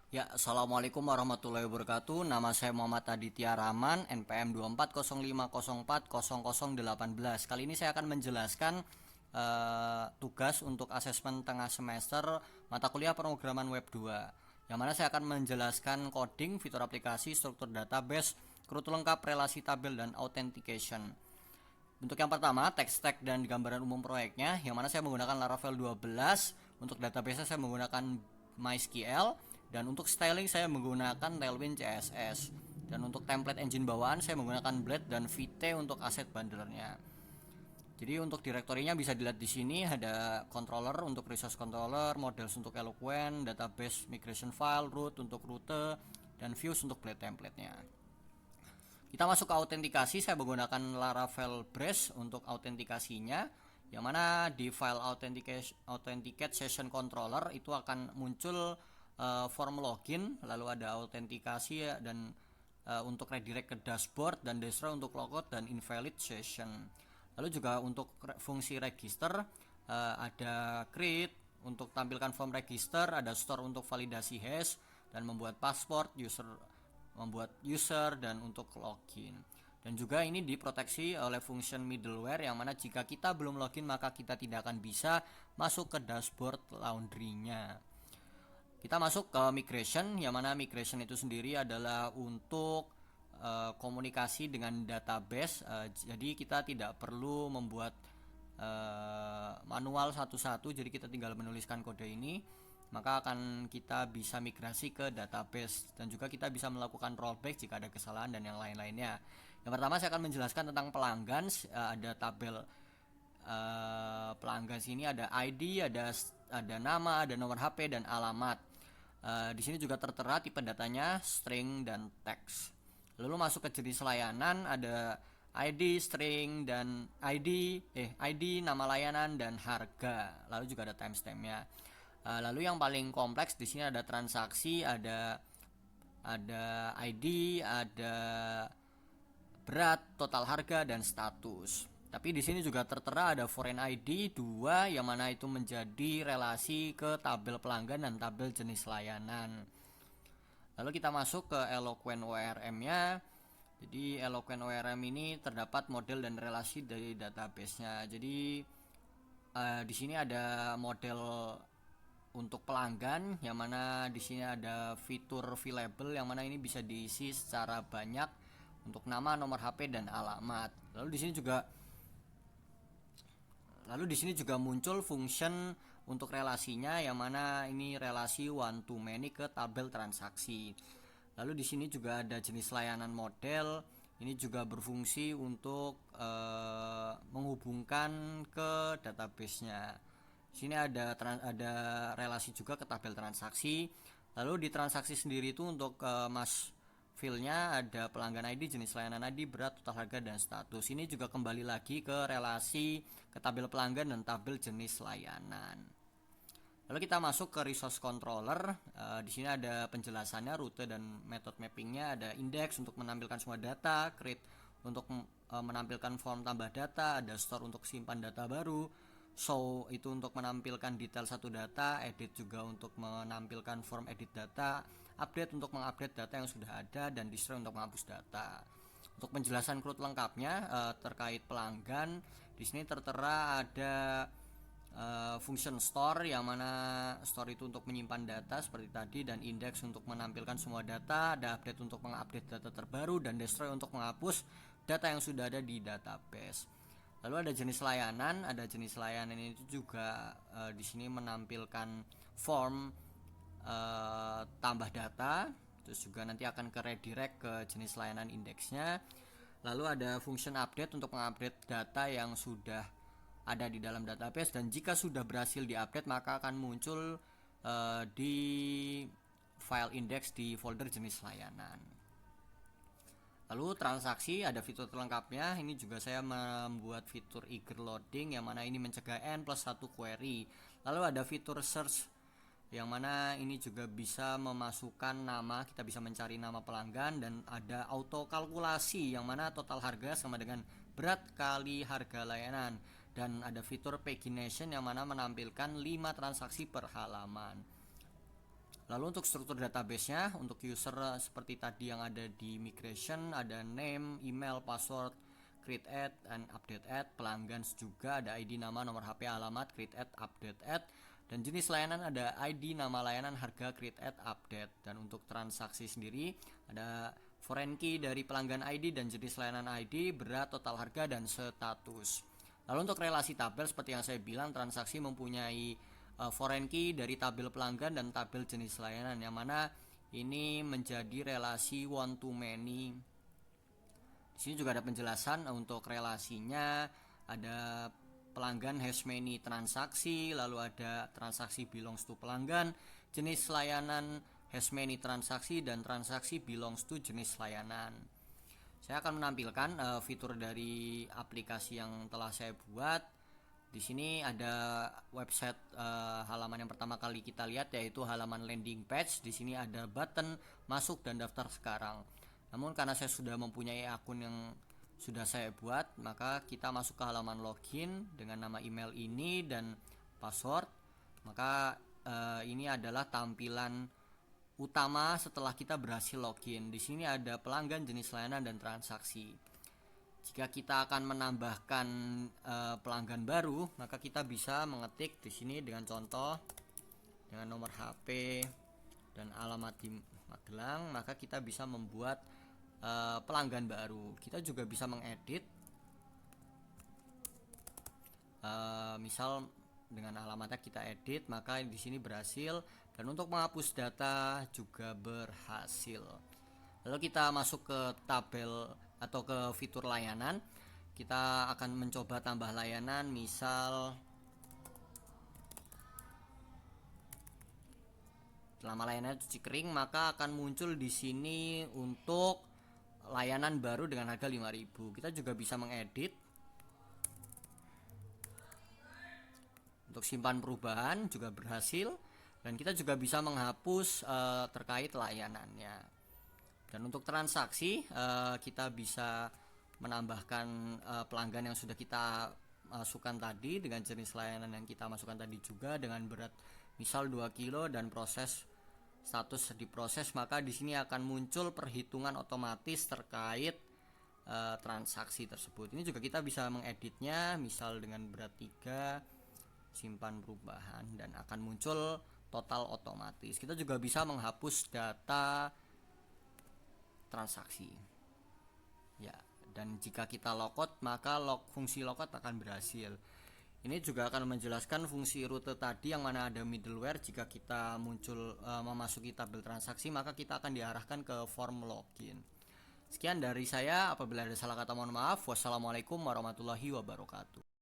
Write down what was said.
Ya, Assalamualaikum warahmatullahi wabarakatuh. Nama saya Muhammad Aditya Rahman, NPM 2405040018. Kali ini saya akan menjelaskan tugas untuk asesmen tengah semester mata kuliah pemrograman web 2. Yang mana saya akan menjelaskan coding, fitur aplikasi, struktur database, rute lengkap, relasi tabel, dan authentication. Untuk yang pertama, text tag dan gambaran umum proyeknya, yang mana saya menggunakan Laravel 12. Untuk database saya menggunakan MySQL, dan untuk styling saya menggunakan Tailwind CSS. Dan untuk template engine bawaan saya menggunakan Blade dan Vite untuk aset bundlernya. Jadi untuk direktorinya bisa dilihat di sini, ada controller untuk resource controller, models untuk Eloquent, database migration file, root untuk rute, dan views untuk Blade template-nya. Kita masuk ke autentikasi, saya menggunakan Laravel Brace untuk autentikasinya, yang mana di file authenticate session controller itu akan muncul form login, lalu ada autentikasi dan untuk redirect ke dashboard, dan destroy untuk logout dan invalid session. Lalu juga untuk fungsi register ada create untuk tampilkan form register, ada store untuk validasi hash dan membuat password, membuat user, dan untuk login. Dan juga ini diproteksi oleh function middleware, yang mana jika kita belum login maka kita tidak akan bisa masuk ke dashboard laundry-nya. Kita masuk ke migration, yang mana migration itu sendiri adalah untuk komunikasi dengan database. Jadi kita tidak perlu membuat manual satu-satu, jadi kita tinggal menuliskan kode ini maka akan kita bisa migrasi ke database, dan juga kita bisa melakukan rollback jika ada kesalahan dan yang lain-lainnya. Yang pertama saya akan menjelaskan tentang pelanggan. Ada tabel pelanggan sini, ada ID, ada nama, ada nomor HP dan alamat. Di sini juga tertera tipe datanya string dan teks. Lalu masuk ke jenis layanan, ada ID, string, dan ID, nama layanan, dan harga. Lalu juga ada timestampnya. Lalu yang paling kompleks di sini ada transaksi, ada ID, ada berat, total harga, dan status. Tapi di sini juga tertera ada foreign ID 2, yang mana itu menjadi relasi ke tabel pelanggan dan tabel jenis layanan. Lalu kita masuk ke Eloquent ORM-nya. Jadi Eloquent ORM ini terdapat model dan relasi dari database-nya. Jadi di sini ada model untuk pelanggan, yang mana di sini ada fitur available, yang mana ini bisa diisi secara banyak untuk nama, nomor HP, dan alamat. Lalu di sini juga muncul function untuk relasinya, yang mana ini relasi one to many ke tabel transaksi. Lalu di sini juga ada jenis layanan model. Ini juga berfungsi untuk menghubungkan ke database-nya. Di sini ada relasi juga ke tabel transaksi. Lalu di transaksi sendiri itu untuk mas file-nya ada pelanggan ID, jenis layanan ID, berat, total harga, dan status. Ini juga kembali lagi ke relasi ke tabel pelanggan dan tabel jenis layanan. Lalu kita masuk ke resource controller. Di sini ada penjelasannya, rute dan method mappingnya, ada index untuk menampilkan semua data, create untuk menampilkan form tambah data, ada store untuk simpan data baru, show itu untuk menampilkan detail satu data, edit juga untuk menampilkan form edit data, update untuk mengupdate data yang sudah ada, dan destroy untuk menghapus data. Untuk penjelasan CRUD lengkapnya terkait pelanggan, di sini tertera ada function store, yang mana store itu untuk menyimpan data seperti tadi, dan index untuk menampilkan semua data, ada update untuk mengupdate data terbaru, dan destroy untuk menghapus data yang sudah ada di database. Lalu ada jenis layanan, ini juga di sini menampilkan form tambah data, terus juga nanti akan ke redirect ke jenis layanan indeksnya. Lalu ada function update untuk mengupdate data yang sudah ada di dalam database, dan jika sudah berhasil diupdate maka akan muncul di file index di folder jenis layanan. Lalu transaksi ada fitur terlengkapnya. Ini juga saya membuat fitur eager loading, yang mana ini mencegah n+1 query. Lalu ada fitur search, yang mana ini juga bisa memasukkan nama, kita bisa mencari nama pelanggan, dan ada auto kalkulasi, yang mana total harga sama dengan berat kali harga layanan, dan ada fitur pagination, yang mana menampilkan 5 transaksi per halaman. Lalu untuk struktur database-nya, untuk user seperti tadi yang ada di migration, ada name, email, password, create add, and update add. Pelanggan juga ada ID, nama, nomor HP, alamat, create add, update add. Dan jenis layanan ada ID, nama layanan, harga, create add, update. Dan untuk transaksi sendiri ada foreign key dari pelanggan ID dan jenis layanan ID, berat, total harga, dan status. Lalu untuk relasi tabel seperti yang saya bilang, transaksi mempunyai foreign key dari tabel pelanggan dan tabel jenis layanan, yang mana ini menjadi relasi one to many. Di sini juga ada penjelasan untuk relasinya, ada pelanggan has many transaksi, lalu ada transaksi belongs to pelanggan, jenis layanan has many transaksi, dan transaksi belongs to jenis layanan. Saya akan menampilkan fitur dari aplikasi yang telah saya buat. Di sini ada website halaman yang pertama kali kita lihat, yaitu halaman landing page. Di sini ada button masuk dan daftar sekarang. Namun karena saya sudah mempunyai akun yang sudah saya buat, maka kita masuk ke halaman login dengan nama email ini dan password. Maka ini adalah tampilan utama setelah kita berhasil login. Di sini ada pelanggan, jenis layanan, dan transaksi. Jika kita akan menambahkan pelanggan baru, maka kita bisa mengetik di sini dengan contoh dengan nomor HP dan alamat di Magelang, maka kita bisa membuat pelanggan baru. Kita juga bisa mengedit, misal dengan alamatnya kita edit, maka di sini berhasil. Dan untuk menghapus data juga berhasil. Lalu kita masuk ke tabel atau ke fitur layanan. Kita akan mencoba tambah layanan, misal selama layanan cuci kering, maka akan muncul di sini untuk layanan baru dengan harga 5.000. Kita juga bisa mengedit. Untuk simpan perubahan juga berhasil, dan kita juga bisa menghapus terkait layanannya. Dan untuk transaksi kita bisa menambahkan pelanggan yang sudah kita masukkan tadi dengan jenis layanan yang kita masukkan tadi juga, dengan berat misal 2 kilo dan proses status diproses, maka di sini akan muncul perhitungan otomatis terkait transaksi tersebut. Ini juga kita bisa mengeditnya, misal dengan berat 3, simpan perubahan, dan akan muncul total otomatis. Kita juga bisa menghapus data transaksi. Ya, dan jika kita logout, maka fungsi logout akan berhasil. Ini juga akan menjelaskan fungsi rute tadi, yang mana ada middleware. Jika kita muncul memasuki tabel transaksi, maka kita akan diarahkan ke form login. Sekian dari saya. Apabila ada salah kata mohon maaf. Wassalamualaikum warahmatullahi wabarakatuh.